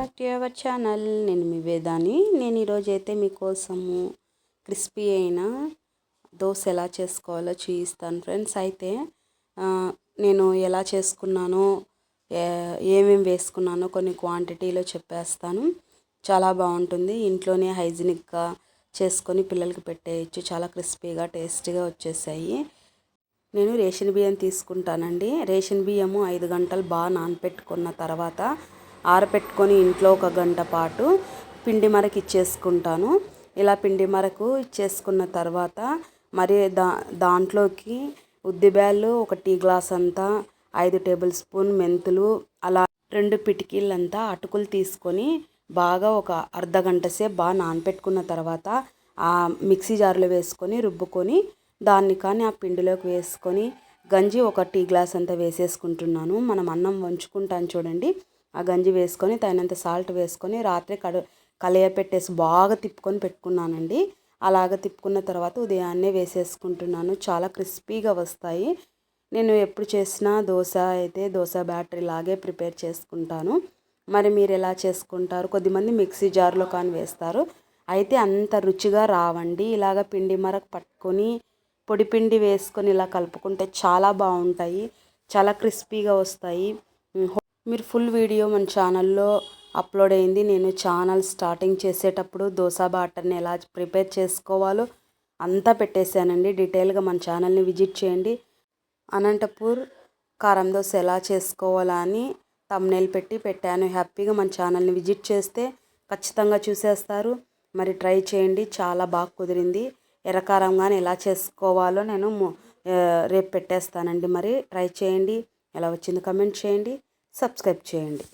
Back to our channel. నేను మీ వేదాని. నేను ఈరోజు అయితే మీకోసము క్రిస్పీ అయిన దోశ ఎలా చేసుకోవాలో చూపిస్తాను ఫ్రెండ్స్. అయితే నేను ఎలా చేసుకున్నానో ఏమేమి వేసుకున్నానో కొన్ని క్వాంటిటీలో చెప్పేస్తాను. చాలా బాగుంటుంది. ఇంట్లోనే హైజీనిక్గా చేసుకొని పిల్లలకి పెట్టేయచ్చు. చాలా క్రిస్పీగా టేస్టీగా వచ్చేసాయి. నేను రేషన్ బియ్యం తీసుకుంటానండి. రేషన్ బియ్యము 5 గంటలు బాగా నానపెట్టుకున్న తర్వాత ఆరపెట్టుకొని ఇంట్లో 1 గంట పాటు పిండి మరకు ఇచ్చేసుకుంటాను. ఇలా పిండి మరకు ఇచ్చేసుకున్న తర్వాత మరి దాంట్లోకి ఉద్దిబ్యాళ్ళు 1 టీ గ్లాస్ అంతా, 5 టేబుల్ స్పూన్ మెంతులు, అలా 2 పిటికీలంతా అటుకులు తీసుకొని బాగా ఒక అర్ధ గంట సేపు బాగా నానపెట్టుకున్న తర్వాత ఆ మిక్సీ జార్లో వేసుకొని రుబ్బుకొని దాన్ని కానీ ఆ పిండిలోకి వేసుకొని గంజి 1 టీ గ్లాస్ అంతా వేసేసుకుంటున్నాను. మనం అన్నం వంచుకుంటాం చూడండి, ఆ గంజి వేసుకొని తగినంత సాల్ట్ వేసుకొని రాత్రి కలియపెట్టేసి బాగా తిప్పుకొని పెట్టుకున్నానండి. అలాగ తిప్పుకున్న తర్వాత ఉదయాన్నే వేసేసుకుంటున్నాను. చాలా క్రిస్పీగా వస్తాయి. నేను ఎప్పుడు చేసినా దోశ అయితే దోశ బ్యాటర్ లాగే ప్రిపేర్ చేసుకుంటాను. మరి మీరు ఎలా చేసుకుంటారు? కొద్దిమంది మిక్సీ జార్లో కానీ వేస్తారు. అయితే అంత రుచిగా రావండి. ఇలాగ పిండి మరకు పట్టుకొని పొడి పిండి వేసుకొని ఇలా కలుపుకుంటే చాలా బాగుంటాయి. చాలా క్రిస్పీగా వస్తాయి. మీరు ఫుల్ వీడియో మన ఛానల్లో అప్లోడ్ అయింది. నేను ఛానల్ స్టార్టింగ్ చేసేటప్పుడు దోశ బ్యాటర్ని ఎలా ప్రిపేర్ చేసుకోవాలో అంతా పెట్టేశానండి. డీటెయిల్గా మన ఛానల్ని విజిట్ చేయండి. అనంతపూర్ కారం దోశ ఎలా చేసుకోవాలా అని థంబ్నెయిల్ పెట్టాను. హ్యాపీగా మన ఛానల్ని విజిట్ చేస్తే ఖచ్చితంగా చూసేస్తారు. మరి ట్రై చేయండి. చాలా బాగా కుదిరింది. ఎర్రకారం కానీ ఎలా చేసుకోవాలో నేను రేపు పెట్టేస్తానండి. మరి ట్రై చేయండి. ఎలా వచ్చింది కమెంట్ చేయండి. సబ్స్క్రైబ్ చేయండి.